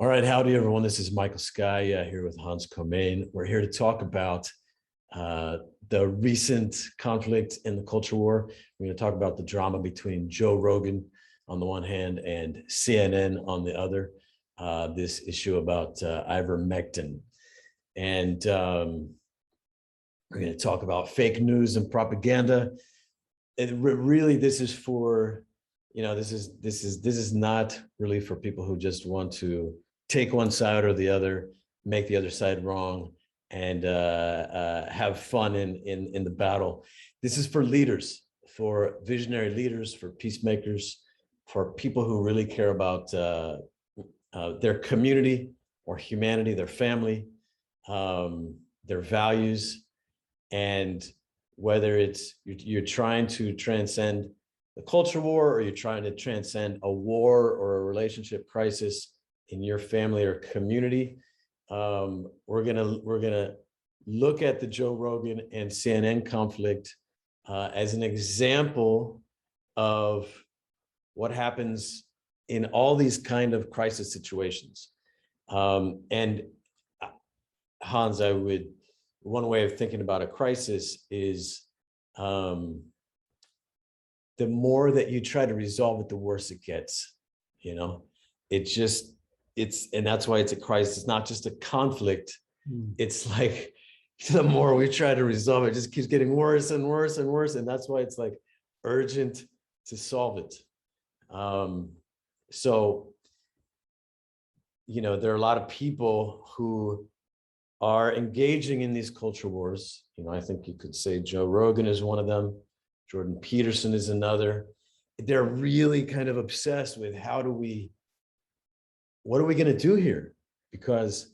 All right, howdy everyone. This is Michael Skye here with Hans Komain. We're here to talk about the recent conflict in the culture war. We're going to talk about the drama between Joe Rogan on the one hand and CNN on the other. This issue about ivermectin, and we're going to talk about fake news and propaganda. And really, this is for this is not really for people who just want to take one side or the other, make the other side wrong, and have fun in the battle. This is for leaders, for visionary leaders, for peacemakers, for people who really care about their community or humanity, their family, their values, and whether it's you're trying to transcend the culture war or you're trying to transcend a war or a relationship crisis in your family or community. We're gonna look at the Joe Rogan and CNN conflict as an example of what happens in all these kind of crisis situations. And Hans, one way of thinking about a crisis is the more that you try to resolve it, the worse it gets. And that's why it's a crisis. It's not just a conflict. It's like the more we try to resolve it, just keeps getting worse and worse and worse. And that's why it's like urgent to solve it. So, there are a lot of people who are engaging in these culture wars. I think you could say Joe Rogan is one of them. Jordan Peterson is another. They're really kind of obsessed with what are we going to do here? Because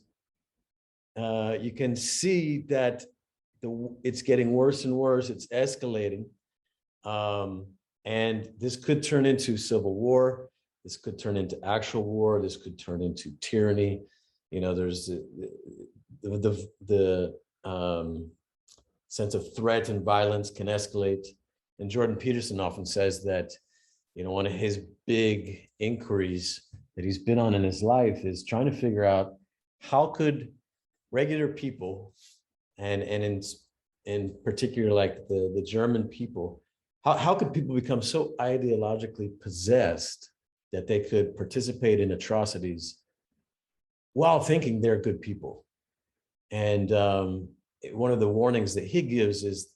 you can see that it's getting worse and worse. It's escalating. And this could turn into civil war. This could turn into actual war. This could turn into tyranny. There's the sense of threat and violence can escalate. And Jordan Peterson often says that, one of his big inquiries that he's been on in his life is trying to figure out how could regular people, and in particular, like the German people, how could people become so ideologically possessed that they could participate in atrocities while thinking they're good people? And one of the warnings that he gives is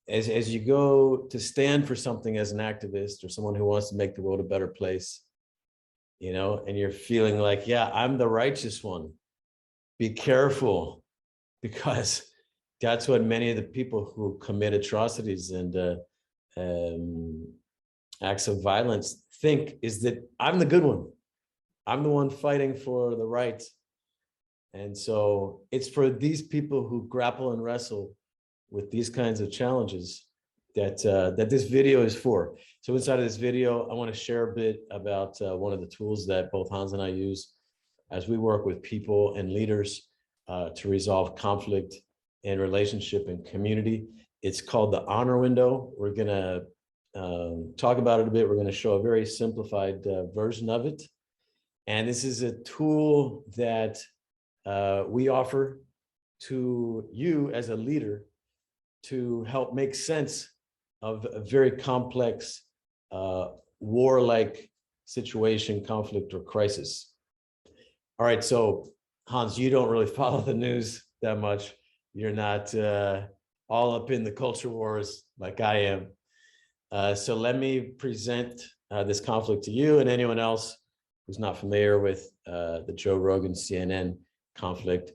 as you go to stand for something as an activist or someone who wants to make the world a better place, and you're feeling like, yeah, I'm the righteous one, be careful, because that's what many of the people who commit atrocities and acts of violence think, is that I'm the good one. I'm the one fighting for the right. And so it's for these people who grapple and wrestle with these kinds of challenges that this video is for. So inside of this video, I want to share a bit about one of the tools that both Hans and I use as we work with people and leaders to resolve conflict in relationship and community. It's called the honor window. We're going to talk about it a bit. We're going to show a very simplified version of it. And this is a tool that we offer to you as a leader to help make sense of a very complex war-like situation, conflict, or crisis. All right, so Hans, you don't really follow the news that much. You're not all up in the culture wars like I am. So let me present this conflict to you and anyone else who's not familiar with the Joe Rogan CNN conflict.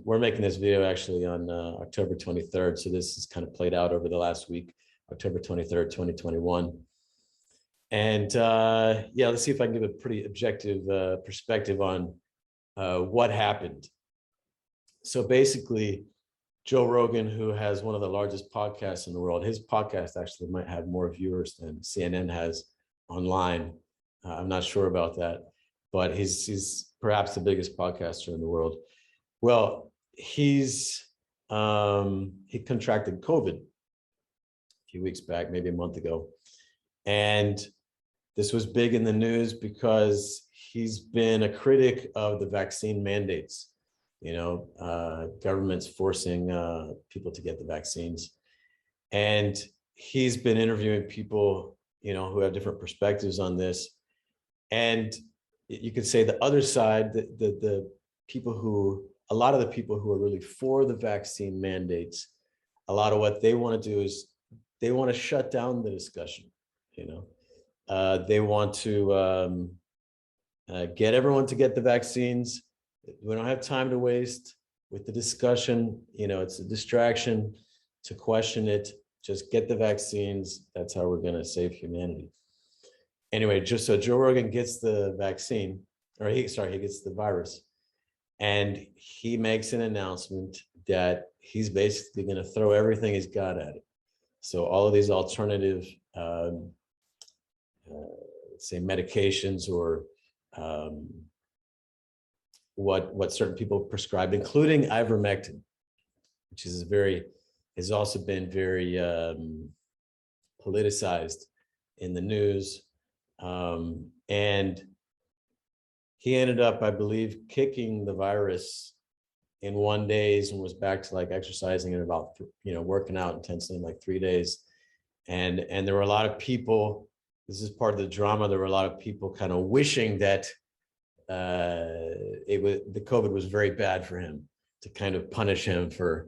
We're making this video actually on October 23rd. So this is kind of played out over the last week, October 23rd, 2021. And yeah, let's see if I can give a pretty objective perspective on what happened. So basically, Joe Rogan, who has one of the largest podcasts in the world, his podcast actually might have more viewers than CNN has online. I'm not sure about that, but he's perhaps the biggest podcaster in the world. Well, he contracted COVID a few weeks back, maybe a month ago. And This was big in the news because he's been a critic of the vaccine mandates, governments forcing people to get the vaccines. And he's been interviewing people, who have different perspectives on this. And you could say the other side, the people who, a lot of the people who are really for the vaccine mandates, a lot of what they want to do is they want to shut down the discussion. They want to get everyone to get the vaccines. We don't have time to waste with the discussion. It's a distraction to question it. Just get the vaccines. That's how we're going to save humanity. Anyway, just so Joe Rogan gets the vaccine, or he gets the virus, and he makes an announcement that he's basically going to throw everything he's got at it. So all of these alternative, say medications or what certain people prescribed, including ivermectin, which has also been very politicized in the news. And he ended up, I believe, kicking the virus in 1 day and was back to like exercising in about, working out intensely in like 3 days. And there were a lot of people, this is part of the drama, there were a lot of people kind of wishing that the COVID was very bad for him, to kind of punish him for,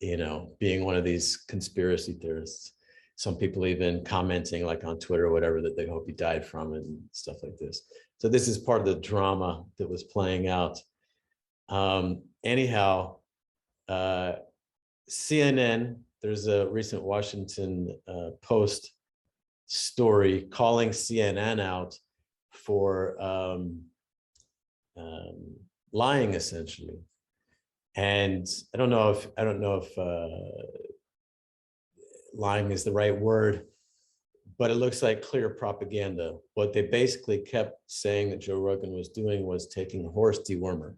being one of these conspiracy theorists. Some people even commenting like on Twitter or whatever that they hope he died from it and stuff like this. So this is part of the drama that was playing out. Anyhow, CNN, there's a recent Washington Post story calling CNN out for lying, essentially. And I don't know if lying is the right word, but it looks like clear propaganda. What they basically kept saying that Joe Rogan was doing was taking horse dewormer.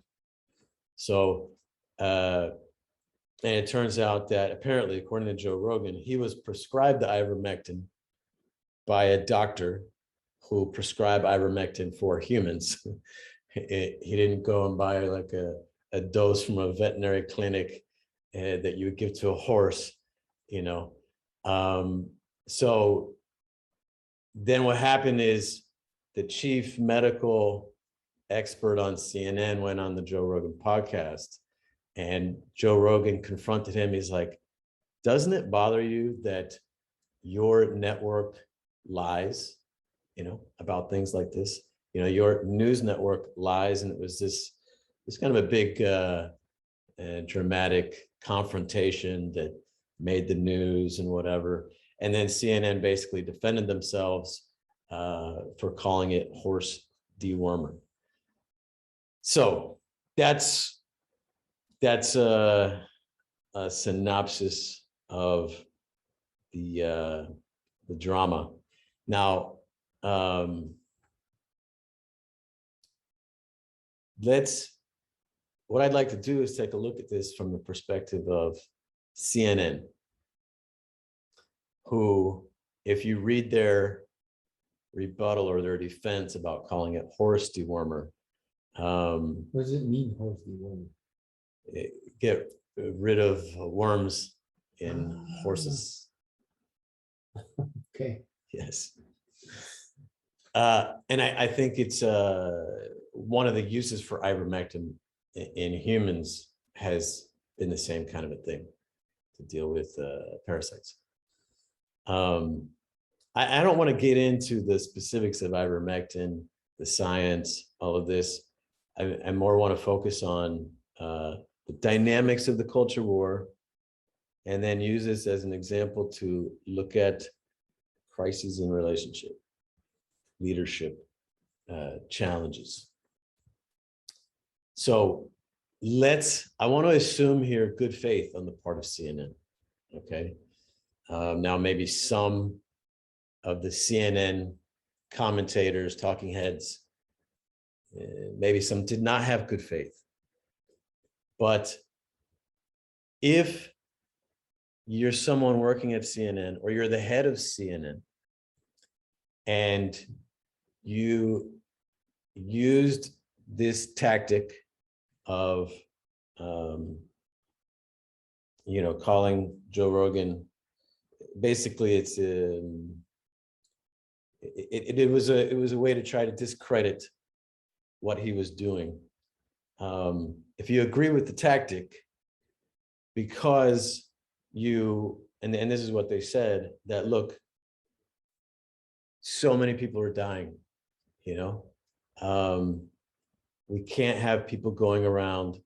So, and it turns out that apparently, according to Joe Rogan, he was prescribed the ivermectin by a doctor who prescribed ivermectin for humans. He didn't go and buy like a dose from a veterinary clinic that you would give to a horse, So then what happened is the chief medical expert on CNN went on the Joe Rogan podcast, and Joe Rogan confronted him. He's like, doesn't it bother you that your network lies, about things like this? Your news network lies. And it was this kind of a big dramatic confrontation that made the news and whatever. And then CNN basically defended themselves for calling it horse dewormer. So that's a synopsis of the drama. Now, what I'd like to do is take a look at this from the perspective of CNN, who, if you read their rebuttal or their defense about calling it horse dewormer, what does it mean, horse dewormer? Get rid of worms in horses. Okay. Yes. And I think it's one of the uses for ivermectin in humans has been the same kind of a thing, to deal with parasites. I don't want to get into the specifics of ivermectin, the science, all of this. I more want to focus on the dynamics of the culture war, and then use this as an example to look at crises in relationship, leadership, challenges. So I want to assume here good faith on the part of CNN. Okay. Now, maybe some of the CNN commentators, talking heads, maybe some did not have good faith. But if you're someone working at CNN, or you're the head of CNN, and you used this tactic of, calling Joe Rogan. Basically, it was a way to try to discredit what he was doing. If you agree with the tactic, because and this is what they said, that look, so many people are dying, we can't have people going around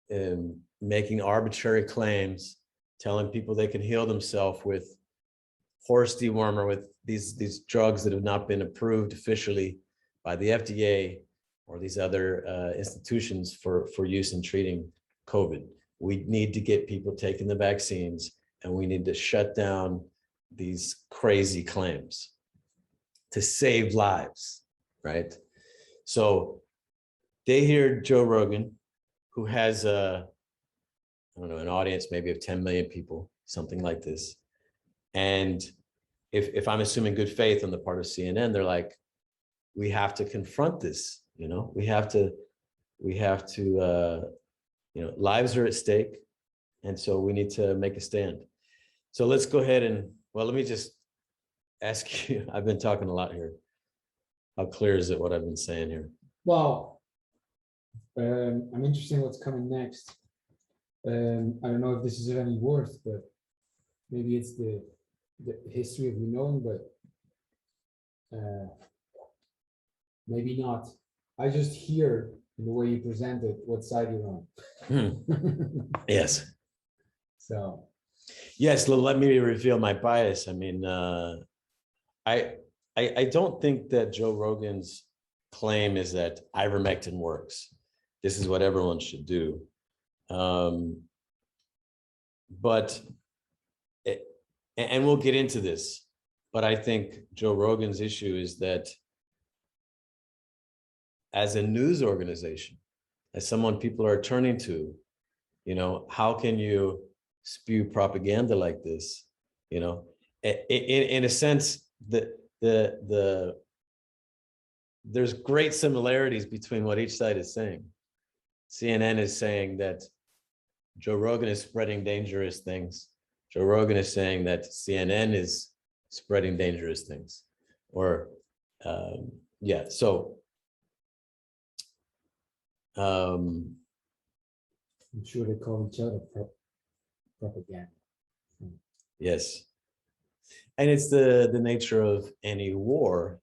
and making arbitrary claims, telling people they can heal themselves with horse dewormer, with these drugs that have not been approved officially by the FDA or these other institutions for use in treating COVID. We need to get people taking the vaccines, and we need to shut down these crazy claims to save lives, right? So they hear Joe Rogan, who has an audience maybe of 10 million people, something like this. And if I'm assuming good faith on the part of CNN, they're like, we have to confront this, we have to, lives are at stake. And so we need to make a stand. So let's go ahead and, let me just ask you, I've been talking a lot here. How clear is it what I've been saying here? Well, I'm interested in what's coming next. I don't know if this is of any worth, but maybe it's the history of you knowing, but maybe not. I just hear in the way you present it what side you're on. Yes. So. Yes, let me reveal my bias. I mean, I don't think that Joe Rogan's claim is that ivermectin works. This is what everyone should do. But and we'll get into this, but I think Joe Rogan's issue is that as a news organization, as someone people are turning to, how can you spew propaganda like this? In a sense, there's great similarities between what each side is saying. CNN is saying that Joe Rogan is spreading dangerous things. Joe Rogan is saying that CNN is spreading dangerous things. Or, yeah, so. I'm sure they call each other propaganda. Yes. And it's the nature of any war.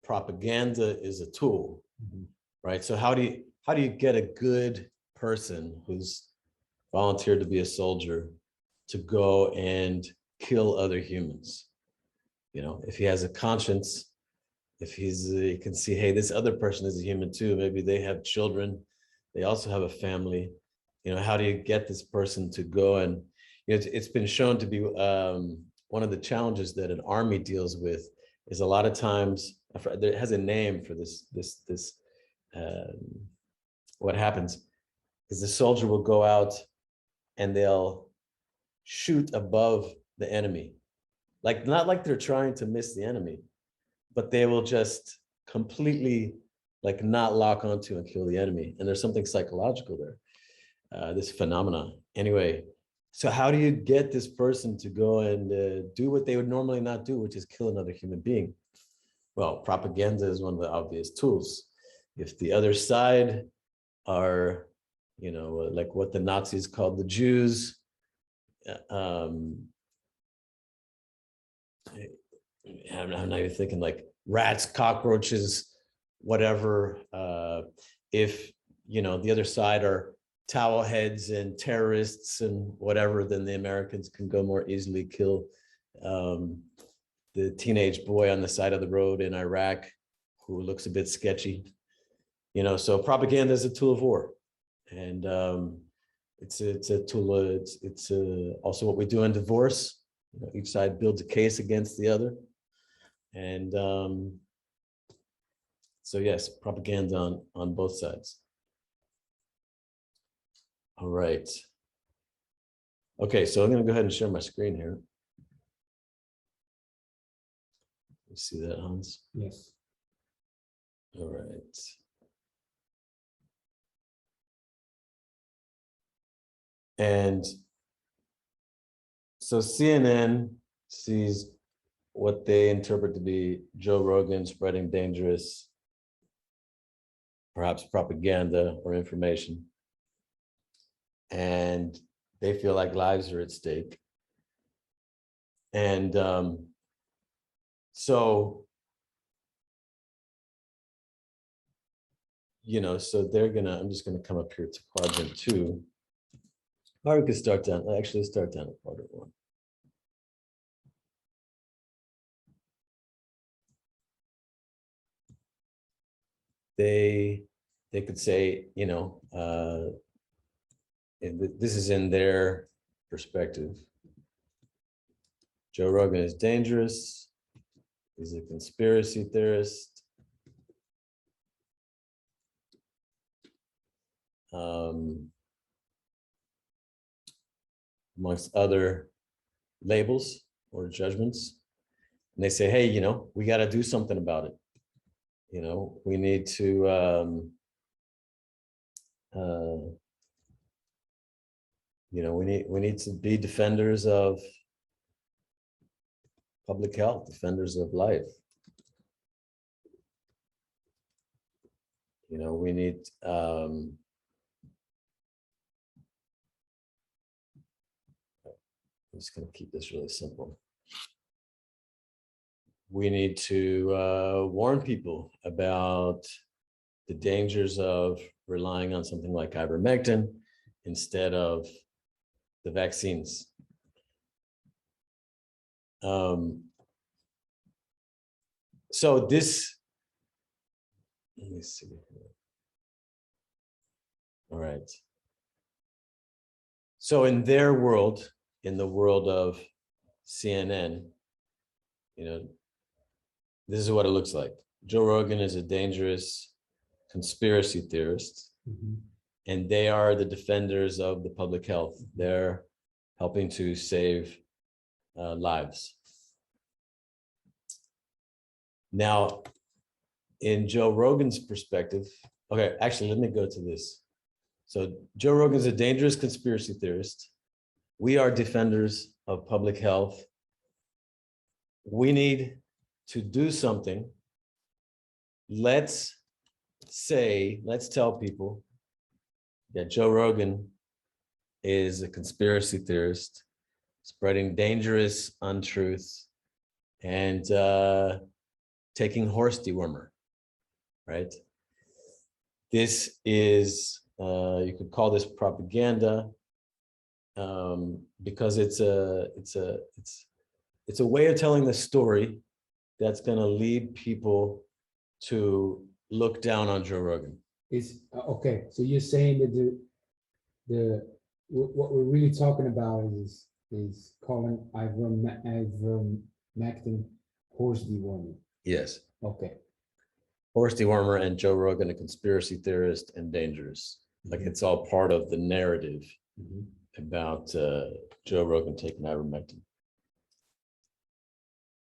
Propaganda is a tool, right? So how do you get a good person who's volunteered to be a soldier to go and kill other humans? If he has a conscience, if he can see, hey, this other person is a human too. Maybe they have children. They also have a family. How do you get this person to go? And it's been shown to be one of the challenges that an army deals with is a lot of times, it has a name for this, what happens is the soldier will go out and they'll shoot above the enemy. Not like they're trying to miss the enemy, but they will just completely not lock onto and kill the enemy. And there's something psychological there, this phenomenon. Anyway, so how do you get this person to go and do what they would normally not do, which is kill another human being? Well, propaganda is one of the obvious tools. If the other side are, like what the Nazis called the Jews, I'm not even thinking like rats, cockroaches, whatever. If, the other side are towel heads and terrorists and whatever, then the Americans can go more easily kill the teenage boy on the side of the road in Iraq who looks a bit sketchy. So propaganda is a tool of war. And it's a tool, it's also what we do in divorce. Each side builds a case against the other. And so yes, propaganda on both sides. All right. Okay, so I'm going to go ahead and share my screen here. You see that, Hans? Yes. All right. And so CNN sees what they interpret to be Joe Rogan spreading dangerous, perhaps propaganda or information. And they feel like lives are at stake. And so, so I'm just gonna come up here to quadrant 2. Or we could start down, actually start down at quadrant 1. They could say, this is in their perspective. Joe Rogan is dangerous. He's a conspiracy theorist. Amongst other labels or judgments. And they say, hey, we got to do something about it. We need to, we need to be defenders of public health, defenders of life. We need, I'm just going to keep this really simple. We need to warn people about the dangers of relying on something like ivermectin instead of the vaccines. So this, let me see. All right. So in their world, in the world of CNN, this is what it looks like. Joe Rogan is a dangerous conspiracy theorist, and they are the defenders of the public health. They're helping to save lives. Now, in Joe Rogan's perspective, okay, actually, let me go to this. So Joe Rogan is a dangerous conspiracy theorist. We are defenders of public health. We need to do something. Let's tell people that Joe Rogan is a conspiracy theorist, spreading dangerous untruths and taking horse dewormer, right? This is, you could call this propaganda, because it's a way of telling the story that's going to lead people to look down on Joe Rogan. Is okay. So you're saying that what we're really talking about is calling ivermectin horse dewormer. Yes. Okay. Horse dewormer and Joe Rogan, a conspiracy theorist and dangerous. Like it's all part of the narrative about Joe Rogan taking ivermectin.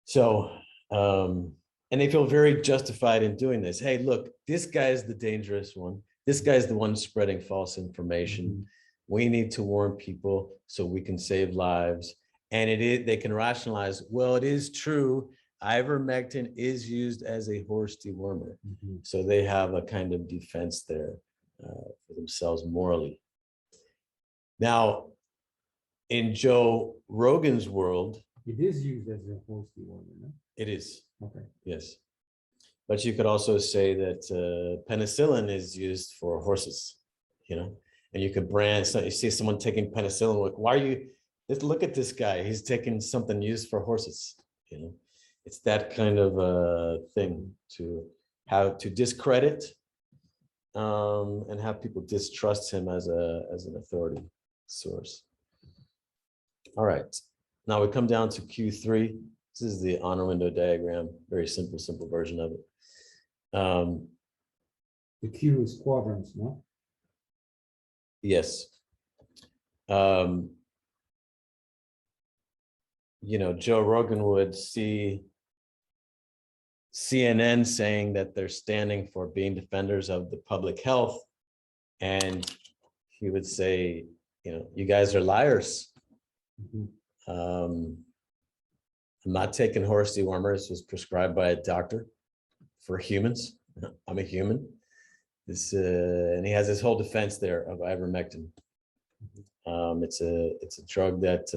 So, and they feel very justified in doing this. Hey, look, this guy is the dangerous one. This guy's the one spreading false information. We need to warn people so we can save lives. And they can rationalize, well, it is true. Ivermectin is used as a horse dewormer. So they have a kind of defense there for themselves morally. Now, in Joe Rogan's world, it is used as a horse dewormer, no? It is. Okay. Yes. But you could also say that penicillin is used for horses, and you could brand, so you see someone taking penicillin, like, why are you, look at this guy, he's taking something used for horses, It's that kind of a thing to have to discredit and have people distrust him as an authority source. All right, now we come down to Q3. This is the honor window diagram, very simple version of it. The Q is quadrants, no? Yes. Joe Rogan would see CNN saying that they're standing for being defenders of the public health. And he would say, you guys are liars. Mhm. I'm not taking horse dewormer. This was prescribed by a doctor for humans. I'm a human. And he has this whole defense there of ivermectin. It's a drug that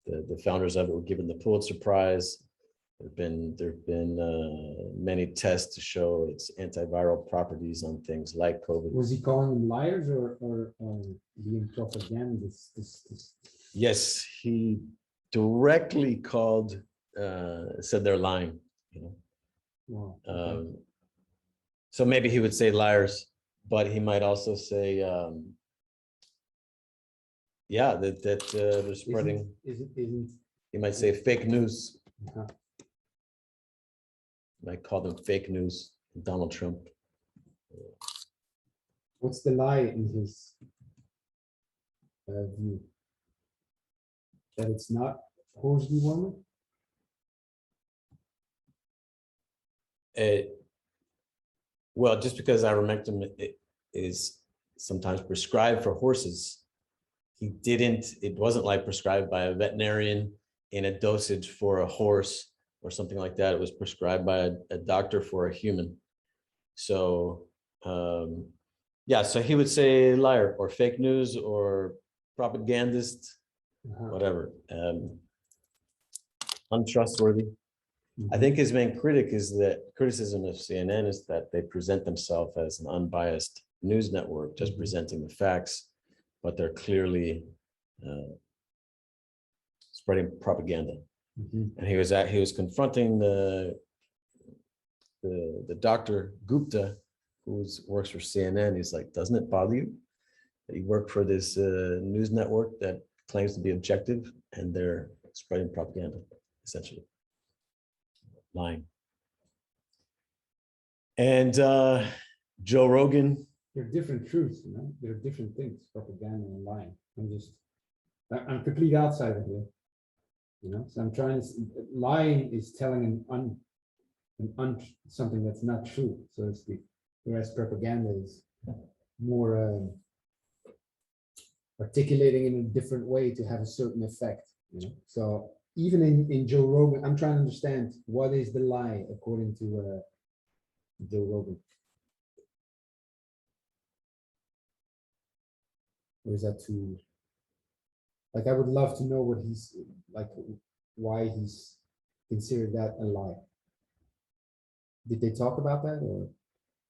the founders of it were given the Pulitzer Prize. There've been many tests to show its antiviral properties on things like COVID. Was he calling them liars or being propagandist? Yes, he directly said they're lying. Wow. Okay. So maybe he would say liars, but he might also say, that they're spreading. Isn't He might say fake news. uh-huh. Might call them fake news. Donald Trump. What's the lie in his view? That it's not horse dewormer? Well, just because ivermectin is sometimes prescribed for horses, it wasn't like prescribed by a veterinarian in a dosage for a horse or something like that. It was prescribed by a doctor for a human. So, so he would say liar or fake news or propagandist, whatever, untrustworthy. I think his main criticism of CNN is that they present themselves as an unbiased news network, just presenting the facts, but they're clearly spreading propaganda. And he was confronting the Dr. Gupta, who works for CNN. He's like, doesn't it bother you that you work for this news network that claims to be objective and they're spreading propaganda, essentially? Lying. And Joe Rogan. They're different truths, They're different things, propaganda and lying. I'm complete outsider here, So I'm trying to. Lying is telling something that's not true, so to speak. Whereas propaganda is more articulating in a different way to have a certain effect. So even in Joe Rogan, I'm trying to understand what is the lie according to Joe Rogan. Or is that too? Like, I would love to know what he's like, why he's considered that a lie. Did they talk about that or?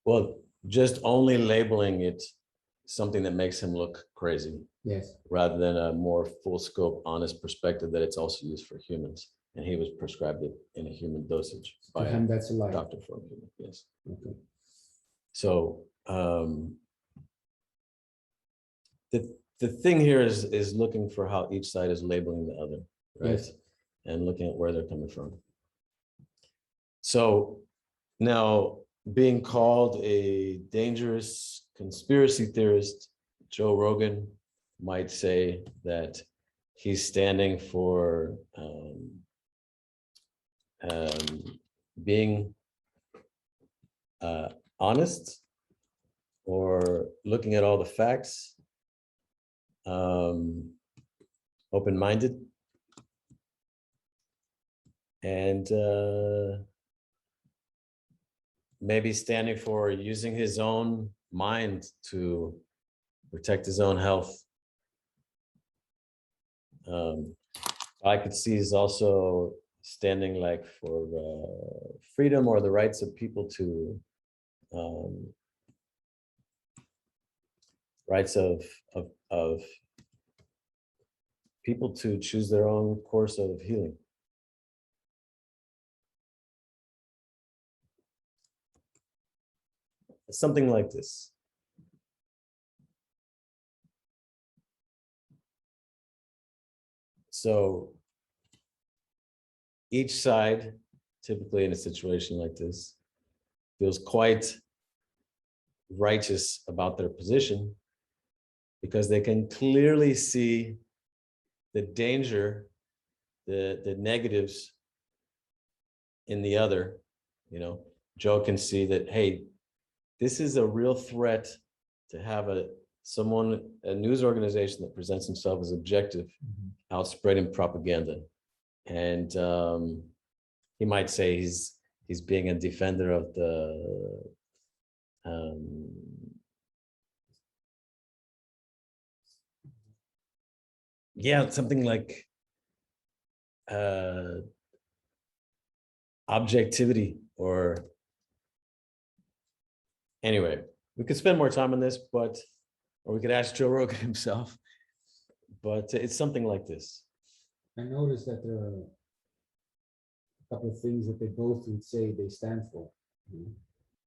Well, just only labeling it something that makes him look crazy. Yes. Rather than a more full scope, honest perspective that it's also used for humans. And he was prescribed it in a human dosage by him, that's a lie. Doctor for a human. Yes. Okay. So the thing here is looking for how each side is labeling the other, right? Yes. And looking at where they're coming from. So now, being called a dangerous conspiracy theorist, Joe Rogan might say that he's standing for being honest or looking at all the facts, open-minded, and maybe standing for using his own mind to protect his own health. I could see he's also standing like for freedom or the rights of people to rights of people to choose their own course of healing. Something like this. So each side, typically in a situation like this, feels quite righteous about their position because they can clearly see the danger, the negatives in the other, Joe can see that, hey, this is a real threat to have a news organization that presents himself as objective out spreading propaganda. And he might say he's being a defender of the something like objectivity, or anyway, we could spend more time on this, or we could ask Joe Rogan himself, but it's something like this. I noticed that there are a couple of things that they both would say they stand for.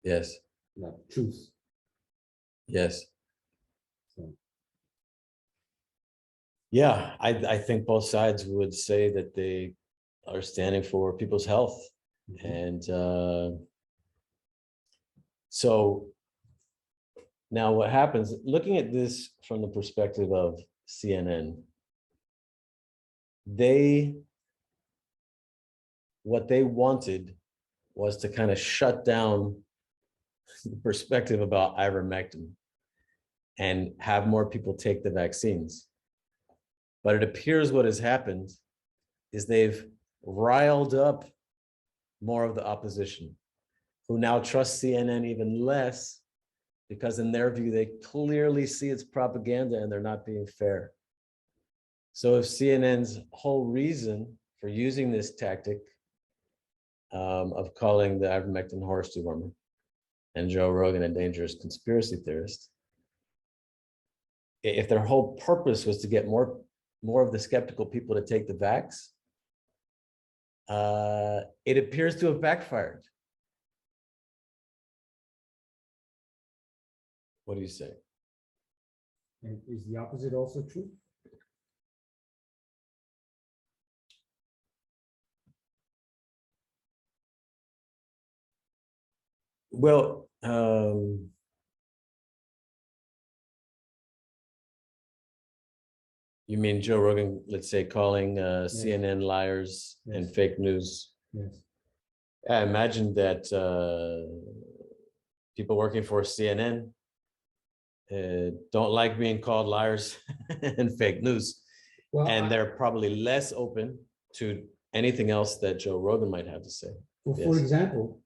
Yes. Like truth. Yes. So. Yeah, I think both sides would say that they are standing for people's health. And so now what happens, looking at this from the perspective of CNN, what they wanted was to kind of shut down the perspective about ivermectin and have more people take the vaccines. But it appears what has happened is they've riled up more of the opposition, who now trust CNN even less, because in their view, they clearly see it's propaganda and they're not being fair. So if CNN's whole reason for using this tactic of calling the ivermectin horse dewormer and Joe Rogan a dangerous conspiracy theorist, if their whole purpose was to get more of the skeptical people to take the vax, it appears to have backfired. What do you say? And is the opposite also true? Well, you mean Joe Rogan, let's say, calling CNN liars and fake news? Yes. I imagine that people working for CNN don't like being called liars and fake news. Well, and they're probably less open to anything else that Joe Rogan might have to say. Well, yes. For example,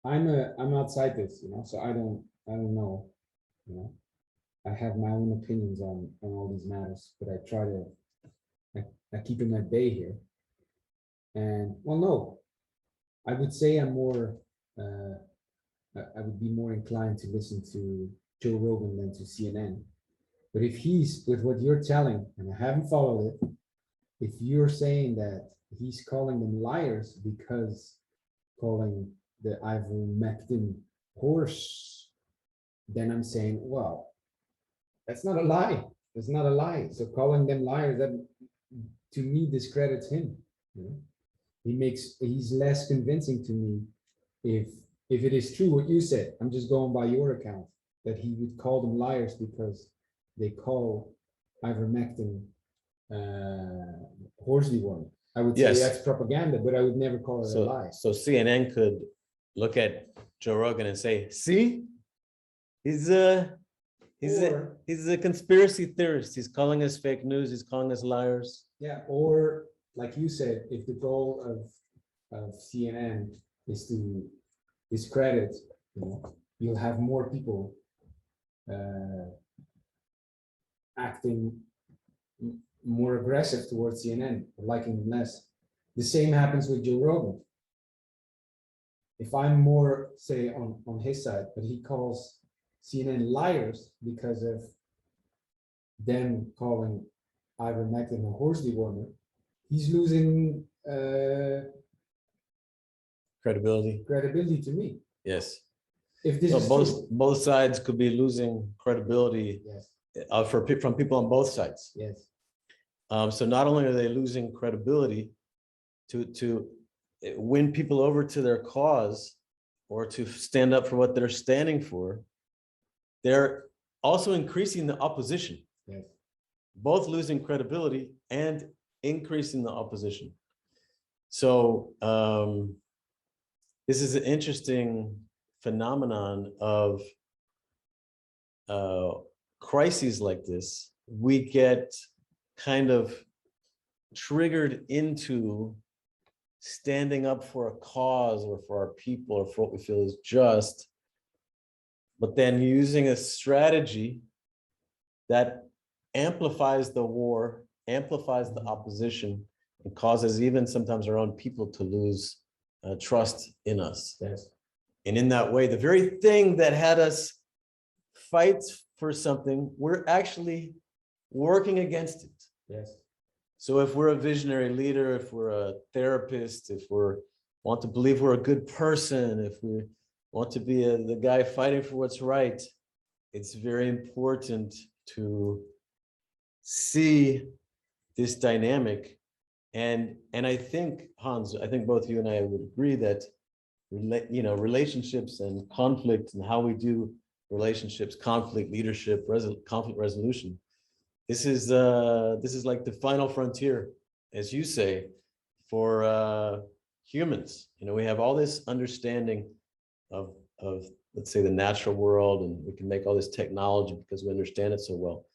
I'm outside this, so I don't know, I have my own opinions on all these matters, but I try to, I keep them at bay here. And well, no, I would say I'm more, I would be more inclined to listen to Joe Rogan than to CNN. But if he's with what you're telling, and I haven't followed it, if you're saying that he's calling them liars because calling the ivermectin horse, then I'm saying, well, that's not a lie. It's not a lie. So calling them liars, that to me discredits him. He's less convincing to me if it is true what you said. I'm just going by your account that he would call them liars because they call ivermectin horse dewormer. I would say that's propaganda, but I would never call it a lie. So CNN could look at Joe Rogan and say, see, he's a conspiracy theorist. He's calling us fake news. He's calling us liars. Yeah, or like you said, if the goal of CNN is to discredit, you'll have more people acting more aggressive towards CNN, liking them less. The same happens with Joe Rogan. If I'm more, say, on his side, but he calls CNN liars because of them calling ivermectin a horse dewormer, he's losing credibility to me. Yes. If this is both sides could be losing credibility. Yes. From people on both sides. Yes. So not only are they losing credibility to win people over to their cause or to stand up for what they're standing for, they're also increasing the opposition. Yes. Both losing credibility and increasing the opposition. So this is an interesting phenomenon of crises like this. We get kind of triggered into standing up for a cause or for our people or for what we feel is just, but then using a strategy that amplifies the war, amplifies the opposition, and causes even sometimes our own people to lose trust in us. Yes. And in that way, the very thing that had us fight for something, we're actually working against it. Yes. So if we're a visionary leader, if we're a therapist, if we want to believe we're a good person, if we want to be the guy fighting for what's right, it's very important to see this dynamic. And I think, Hans, I think both you and I would agree that relationships and conflict and how we do relationships, conflict, leadership, conflict resolution, this is like the final frontier, as you say, for humans. We have all this understanding of let's say the natural world, and we can make all this technology because we understand it so well.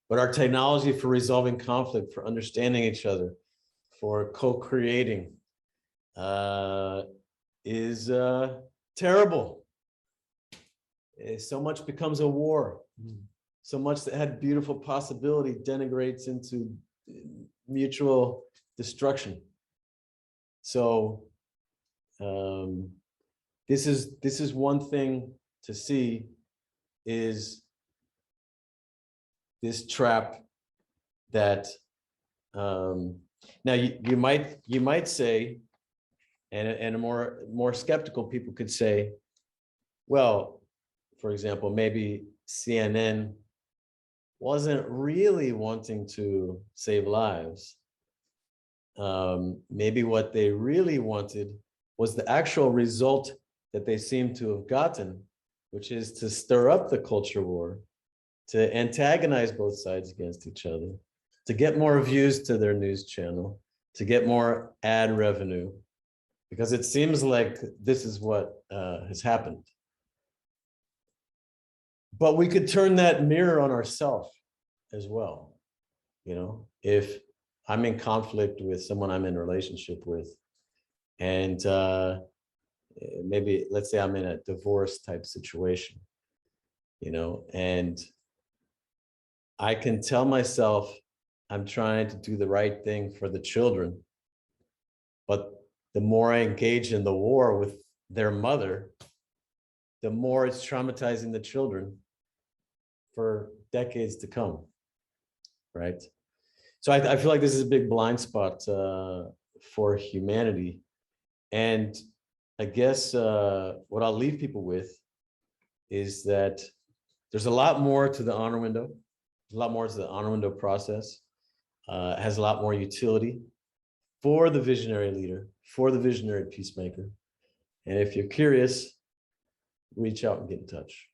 But our technology for resolving conflict, for understanding each other, for co-creating, is terrible. So much becomes a war. So much that had beautiful possibility denigrates into mutual destruction. So this is one thing to see, is this trap that now you might say, and a more skeptical people could say, well, for example, maybe CNN wasn't really wanting to save lives. Maybe what they really wanted was the actual result that they seem to have gotten, which is to stir up the culture war, to antagonize both sides against each other, to get more views to their news channel, to get more ad revenue, because it seems like this is what has happened. But we could turn that mirror on ourselves as well. If I'm in conflict with someone I'm in a relationship with, and maybe let's say I'm in a divorce type situation, and I can tell myself I'm trying to do the right thing for the children, but the more I engage in the war with their mother, the more it's traumatizing the children for decades to come, right? So I feel like this is a big blind spot for humanity. And I guess what I'll leave people with is that there's a lot more to the honor window. There's a lot more to the honor window process. It has a lot more utility for the visionary leader, for the visionary peacemaker. And if you're curious, reach out and get in touch.